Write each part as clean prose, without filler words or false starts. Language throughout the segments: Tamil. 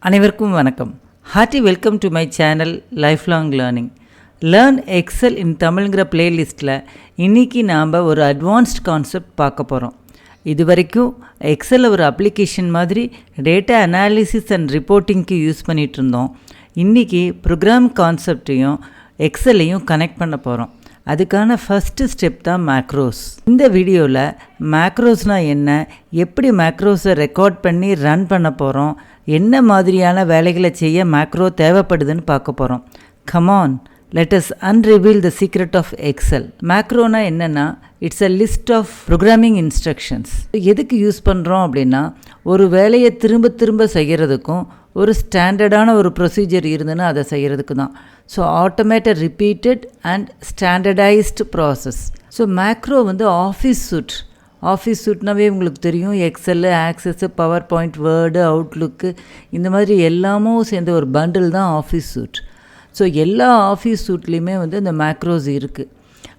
அனைவருக்கும் வணக்கம். Hearty welcome to my channel life long learning. Learn Excel in தமிழ்ங்கிற பிளேலிஸ்ட்டில் இன்றைக்கி நாம் ஒரு அட்வான்ஸ்ட் கான்செப்ட் பார்க்க போகிறோம். இது வரைக்கும் எக்ஸலில் ஒரு அப்ளிகேஷன் மாதிரி டேட்டா அனாலிசிஸ் அண்ட் ரிப்போர்ட்டிங்க்கு யூஸ் பண்ணிகிட்டு இருந்தோம். இன்றைக்கி ப்ரோக்ராம் கான்செப்டையும் எக்ஸலையும் கனெக்ட் பண்ண போகிறோம். அதுக்கான ஃபஸ்ட்டு ஸ்டெப் தான் மேக்ரோஸ். இந்த வீடியோவில் மேக்ரோஸ்னால் என்ன, எப்படி மேக்ரோஸை ரெக்கார்ட் பண்ணி ரன் பண்ண போகிறோம், என்ன மாதிரியான வேலைகளை செய்ய மேக்ரோ தேவைப்படுதுன்னு பார்க்க போகிறோம். Come on, let us unreveal the secret of Excel. மேக்ரோனா என்னென்னா, it's a list of programming instructions. எதுக்கு யூஸ் பண்ணுறோம் அப்படின்னா, ஒரு வேலையை திரும்ப திரும்ப செய்கிறதுக்கும் ஒரு ஸ்டாண்டர்டான ஒரு ப்ரொசீஜர் இருந்ததுன்னா அதை செய்கிறதுக்கு தான். So automated repeated and standardised process. So macro office suite உங்களுக்கு தெரியும், Excel, Access, PowerPoint, Word, Outlook, இந்த மாதிரி எல்லாமும் சேர்ந்த ஒரு பண்டில் தான் ஆஃபீஸ் சூட். ஸோ எல்லா ஆஃபீஸ் சூட்லேயுமே இந்த மேக்ரோஸ் இருக்குது.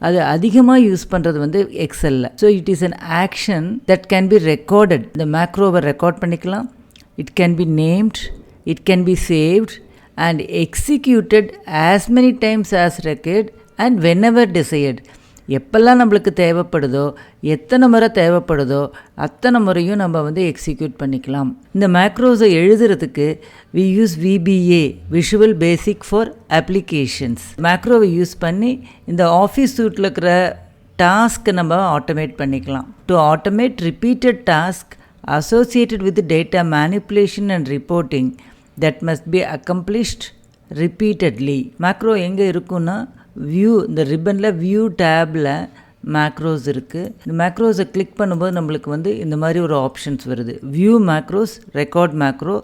அது அதிகமாக யூஸ் பண்ணுறது எக்ஸலில். So it is an action that can be recorded. இந்த மேக்ரோவை ரெக்கார்ட் பண்ணிக்கலாம். It can be named, it can be saved and executed as many times as required and whenever desired. எப்பெல்லாம் நம்மளுக்கு தேவைப்படுதோ, எத்தனை முறை தேவைப்படுதோ அத்தனை முறையும் நம்ம எக்ஸிக்யூட் பண்ணிக்கலாம். இந்த மேக்ரோஸை எழுதுறதுக்கு we use VBA, Visual Basic for Applications. மேக்ரோவை யூஸ் பண்ணி இந்த ஆஃபீஸ் சூட்டில் இருக்கிற டாஸ்க்கை நம்ம ஆட்டோமேட் பண்ணிக்கலாம். To automate repeated task associated with data manipulation and reporting that must be accomplished repeatedly. Macro எங்கே இருக்குன்னா, வியூ, இந்த ரிப்பனில் வியூ டேபில் மேக்ரோஸ் இருக்குது. இந்த மேக்ரோஸை கிளிக் பண்ணும்போது நம்மளுக்கு இந்த மாதிரி ஒரு ஆப்ஷன்ஸ் வருது. View macros, record macro,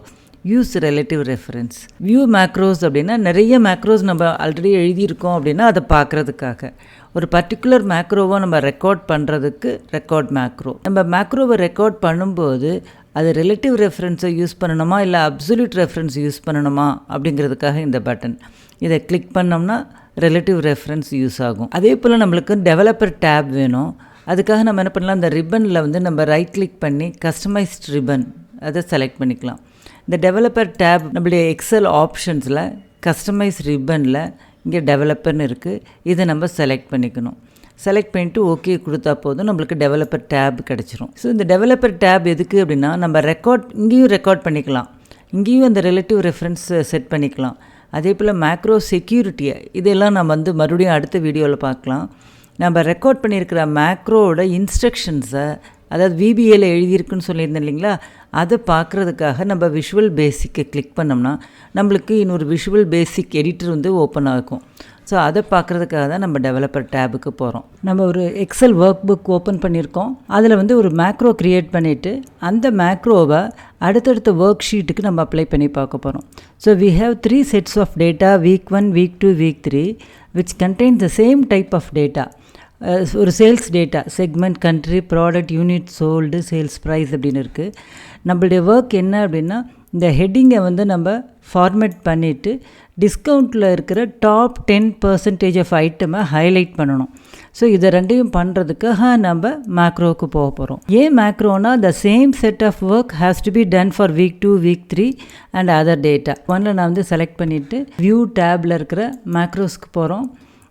use relative reference. View macros அப்படின்னா நிறைய மேக்ரோஸ் நம்ம ஆல்ரெடி எழுதியிருக்கோம் அப்படின்னா அதை பார்க்குறதுக்காக. ஒரு பர்டிகுலர் மேக்ரோவை நம்ம ரெக்கார்ட் பண்ணுறதுக்கு ரெக்கார்ட் மேக்ரோ. நம்ம மேக்ரோவை ரெக்கார்ட் பண்ணும்போது அது ரிலேட்டிவ் ரெஃபரன்ஸை யூஸ் பண்ணணுமா இல்லை அப்சல்யூட் ரெஃபரன்ஸ் யூஸ் பண்ணணுமா அப்படிங்கிறதுக்காக இந்த பட்டன். இதை கிளிக் பண்ணோம்னா ரிலேட்டிவ் ரெஃபரன்ஸ் யூஸ் ஆகும். அதே போல் நம்மளுக்கு டெவலப்பர் டேப் வேணும். அதுக்காக நம்ம என்ன பண்ணலாம், இந்த ரிப்பனில் நம்ம ரைட் கிளிக் பண்ணி கஸ்டமைஸ்ட் ரிப்பன் அதை செலக்ட் பண்ணிக்கலாம். இந்த டெவலப்பர் டேப் நம்மளுடைய எக்ஸல் ஆப்ஷன்ஸில் கஸ்டமைஸ் ரிப்பனில் இங்கே டெவலப்பர்னு இருக்குது. இதை நம்ம செலக்ட் பண்ணிக்கணும். செலக்ட் பண்ணிட்டு ஓகே கொடுத்தா போதும், நம்மளுக்கு டெவலப்பர் டேப் கிடச்சிரும். ஸோ இந்த டெவலப்பர் டேப் எதுக்கு அப்படின்னா, நம்ம இங்கேயும் ரெக்கார்ட் பண்ணிக்கலாம், இங்கேயும் அந்த ரிலேட்டிவ் ரெஃபரன்ஸ் செட் பண்ணிக்கலாம். அதே போல் மேக்ரோ செக்யூரிட்டியை இதெல்லாம் நம்ம மறுபடியும் அடுத்த வீடியோவில் பார்க்கலாம். நம்ம ரெக்கார்ட் பண்ணியிருக்கிற மேக்ரோவோட இன்ஸ்ட்ரக்ஷன்ஸை, அதாவது விபிஏல எழுதியிருக்குன்னு சொல்லியிருந்தேன் இல்லைங்களா, அதை பார்க்குறதுக்காக நம்ம விஷுவல் பேசிக்கை கிளிக் பண்ணோம்னா நம்மளுக்கு இன்னொரு விஷுவல் பேசிக் எடிட்டர் ஓப்பன் ஆகும். ஸோ அதை பார்க்குறதுக்காக தான் நம்ம டெவலப்பர் டேபுக்கு போகிறோம். நம்ம ஒரு எக்ஸல் ஒர்க் புக் ஓப்பன் பண்ணியிருக்கோம். அதில் ஒரு மேக்ரோ க்ரியேட் பண்ணிவிட்டு அந்த மேக்ரோவை அடுத்தடுத்த ஒர்க் ஷீட்டுக்கு நம்ம அப்ளை பண்ணி பார்க்க போகிறோம். So we have 3 sets of data, week 1, week 2, week 3, which contains the same type of data. ஒரு sales data, segment, country, product, unit sold, sales price அப்படின்னு இருக்குது. நம்மளுடைய ஒர்க் என்ன அப்படின்னா, இந்த ஹெட்டிங்கை நம்ம ஃபார்மேட் பண்ணிவிட்டு டிஸ்கவுண்ட்டில் இருக்கிற டாப் 10% ஆஃப் ஐட்டமை ஹைலைட் பண்ணணும். ஸோ இதை ரெண்டையும் பண்ணுறதுக்காக நம்ம மேக்ரோவுக்கு போக போகிறோம். ஏன் மேக்ரோனா, the same set of work has to be done for week 2, week 3 and other data. ஒன்றில் நான் செலக்ட் பண்ணிவிட்டு வியூ டேபில் இருக்கிற மேக்ரோஸ்க்கு போகிறோம்.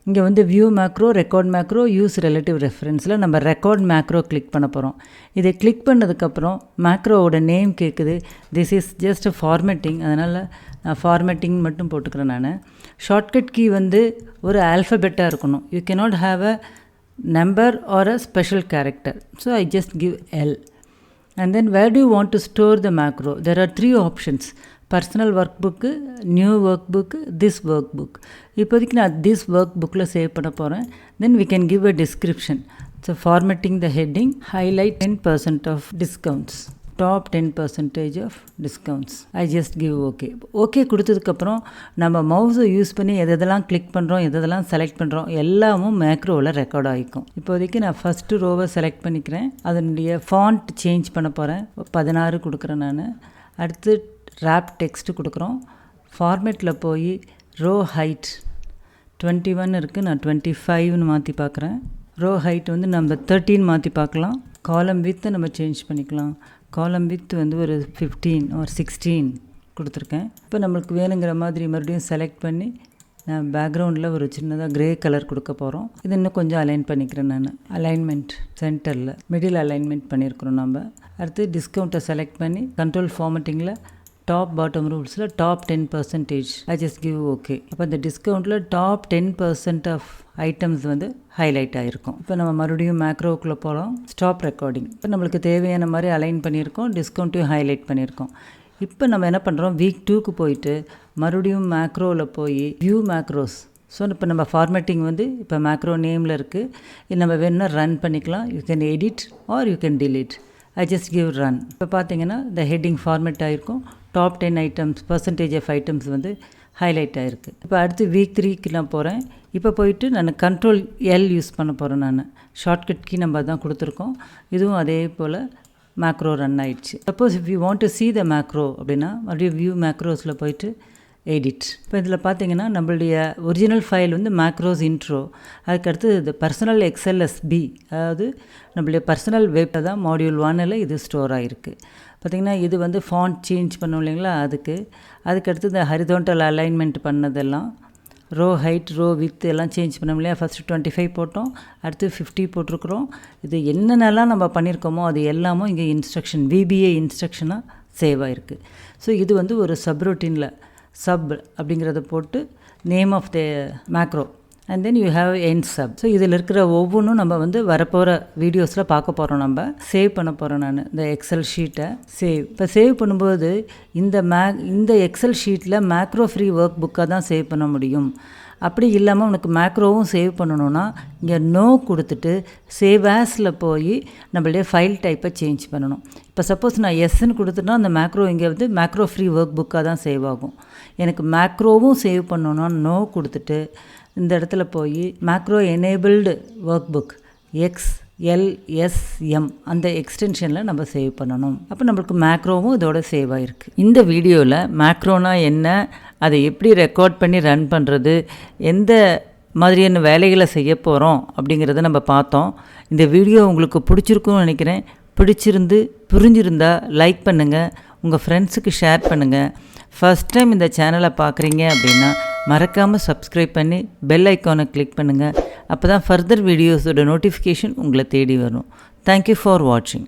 இங்கே view macro, record macro, use relative ரெஃபரன்ஸில் நம்ம ரெக்கார்ட் மேக்ரோ கிளிக் பண்ண போகிறோம். இதை கிளிக் பண்ணதுக்கப்புறம் மேக்ரோவோட நேம் கேட்குது. திஸ் இஸ் ஜஸ்ட் ஃபார்மேட்டிங், அதனால் நான் ஃபார்மேட்டிங் மட்டும் போட்டுக்கிறேன். நான் ஷார்ட்கட் கீ ஒரு ஆல்ஃபபெட்டாக இருக்கணும். You cannot have a number or a special character. So I just give L. And then where do you want to store the macro? There are 3 options. Personal workbook, new workbook, this workbook. இப்போதைக்கு நான் திஸ் ஒர்க் புக்கில் சேவ் பண்ண போகிறேன். Then we can give a description. So formatting the heading, highlight 10% of discounts, top 10% of discounts. I just give okay. Okay கொடுத்ததுக்கப்புறம் நம்ம மவுஸை யூஸ் பண்ணி எதெல்லாம் கிளிக் பண்ணுறோம், எதெல்லாம் செலக்ட் பண்ணுறோம் எல்லாமும் மேக்ரோவில் ரெக்கார்ட் ஆகிக்கும். இப்போதைக்கு நான் ஃபஸ்ட்டு ரோவை செலக்ட் பண்ணிக்கிறேன். அதனுடைய ஃபாண்ட் சேஞ்ச் பண்ண போகிறேன். 16 கொடுக்குறேன் நான். அடுத்து ரேப் டெக்ஸ்ட்டு கொடுக்குறோம். ஃபார்மேட்டில் போய் ரோ ஹைட் 21 இருக்குது, நான் 25ன்னு மாற்றி பார்க்குறேன். ரோ ஹைட் நம்ம 13 மாற்றி பார்க்கலாம். காலம் வித்தை நம்ம சேஞ்ச் பண்ணிக்கலாம். காலம் வித் ஒரு 15 or 16 கொடுத்துருக்கேன். இப்போ நம்மளுக்கு வேணுங்கிற மாதிரி மறுபடியும் செலக்ட் பண்ணி நான் பேக்ரவுண்டில் ஒரு சின்னதாக க்ரே கலர் கொடுக்க போகிறோம். இது இன்னும் கொஞ்சம் அலைன் பண்ணிக்கிறேன் நான். அலைன்மெண்ட் சென்டரில் மிடில் அலைன்மெண்ட் பண்ணியிருக்கிறோம் நம்ம. அடுத்து டிஸ்கவுண்ட்டை செலக்ட் பண்ணி கண்ட்ரோல் ஃபார்மட்டிங்கில் டாப் பாட்டம் ரூல்ஸில் top 10% I just give okay. அப்போ இந்த டிஸ்கவுண்ட்டில் டாப் 10% ஆஃப் ஐட்டம்ஸ் வந்து ஹைலைட் ஆகிருக்கும். இப்போ நம்ம மறுபடியும் மேக்ரோவுக்குள்ளே போகிறோம். Stop recording. இப்போ நம்மளுக்கு தேவையான மாதிரி அலைன் பண்ணியிருக்கோம், டிஸ்கவுண்ட்டையும் ஹைலைட் பண்ணியிருக்கோம். இப்போ நம்ம என்ன பண்ணுறோம், வீக் 2க்கு போயிட்டு மறுபடியும் மேக்ரோவில் போய் வியூ மேக்ரோஸ். ஸோ இப்போ நம்ம ஃபார்மேட்டிங் வந்து இப்போ மேக்ரோ நேமில் இருக்குது. இது நம்ம வேணும்னா ரன் பண்ணிக்கலாம். You can edit or you can delete. I just give run. இப்போ பார்த்தீங்கன்னா இந்த ஹெட்டிங் ஃபார்மேட் ஆகிருக்கும். Top 10 items percentage of items வந்து ஹைலைட் ஆகிருக்கு. இப்போ அடுத்து வீக் 3க்கு நான் போகிறேன். இப்போ போயிட்டு நான் கண்ட்ரோல் எல் யூஸ் பண்ண போகிறேன். நான் ஷார்ட்கட் கீ நம்ம தான் கொடுத்துருக்கோம். இதுவும் அதே போல் மேக்ரோ ரன் ஆயிடுச்சு. Suppose if you want to see the macro அப்படின்னா மறுபடியும் வியூ மேக்ரோஸில் போயிட்டு எடிட். இப்போ இதில் பார்த்தீங்கன்னா நம்மளுடைய ஒரிஜினல் ஃபைல் வந்து மேக்ரோஸ் இன்ட்ரோ. அதுக்கடுத்து இது பர்சனல் எக்ஸ்எல்எஸ்பி, அதாவது நம்மளுடைய பர்சனல் வெப்பில் தான் மாடியூல் 1ல் இது ஸ்டோர் ஆகிருக்கு. பார்த்திங்கன்னா இது வந்து ஃபாண்ட் சேஞ்ச் பண்ணோம் இல்லைங்களா, அதுக்கடுத்து இந்த ஹரிசாண்டல் அலைன்மெண்ட் பண்ணதெல்லாம் ரோ ஹைட் ரோ வித் எல்லாம் சேஞ்ச் பண்ணோம் இல்லையா. ஃபஸ்ட்டு 25 போட்டோம், அடுத்து 50 போட்டிருக்கிறோம். இது என்னென்னலாம் நம்ம பண்ணியிருக்கோமோ அது எல்லாமும் இங்கே இன்ஸ்ட்ரக்ஷன் VBA இன்ஸ்ட்ரக்ஷனாக சேவ் ஆகிருக்கு. ஸோ இது வந்து ஒரு சப்ரூட்டீனில் சப் அப்படிங்கிறத போட்டு name of the macro and then you have end sub. So இதில் இருக்கிற ஒவ்வொன்றும் நம்ம வந்து வரப்போகிற வீடியோஸில் பார்க்க போகிறோம். நம்ம சேவ் பண்ண போகிறோம். நான் இந்த எக்ஸல் ஷீட்டை இப்போ சேவ் பண்ணும்போது இந்த எக்ஸல் ஷீட்டில் மேக்ரோ ஃப்ரீ ஒர்க் புக்காக தான் சேவ் பண்ண முடியும். அப்படி இல்லாமல் உனக்கு மேக்ரோவும் சேவ் பண்ணணுன்னா இங்கே நோ கொடுத்துட்டு சேவ் ஆஸில் போய் நம்மளுடைய ஃபைல் டைப்பை சேஞ்ச் பண்ணணும். இப்போ சப்போஸ் நான் எஸ்ன்னு கொடுத்துட்டா அந்த மேக்ரோ இங்கே வந்து மேக்ரோ ஃப்ரீ ஒர்க் புக்காக தான் சேவ் ஆகும். எனக்கு மேக்ரோவும் சேவ் பண்ணணுன்னா நோ கொடுத்துட்டு இந்த இடத்துல போய் macro enabled work book XLSM அந்த எக்ஸ்டென்ஷனில் நம்ம சேவ் பண்ணணும். அப்போ நம்மளுக்கு மேக்ரோவும் இதோட சேவ் ஆகிருக்கு. இந்த வீடியோவில் மேக்ரோனா என்ன, அதை எப்படி ரெக்கார்ட் பண்ணி ரன் பண்ணுறது, எந்த மாதிரியான வேலைகளை செய்ய போகிறோம் அப்படிங்கிறத நம்ம பார்த்தோம். இந்த வீடியோ உங்களுக்கு பிடிச்சிருக்குன்னு நினைக்கிறேன். புரிஞ்சிருந்தா லைக் பண்ணுங்கள், உங்கள் ஃப்ரெண்ட்ஸுக்கு ஷேர் பண்ணுங்கள். ஃபஸ்ட் டைம் இந்த சேனலை பார்க்குறீங்க அப்படின்னா மறக்காமல் சப்ஸ்கிரைப் பண்ணி பெல் ஐக்கானை கிளிக் பண்ணுங்கள். அப்போ தான் ஃபர்தர் வீடியோஸோட நோட்டிஃபிகேஷன் உங்களை தேடி வரும். தேங்க்யூ ஃபார் வாட்சிங்.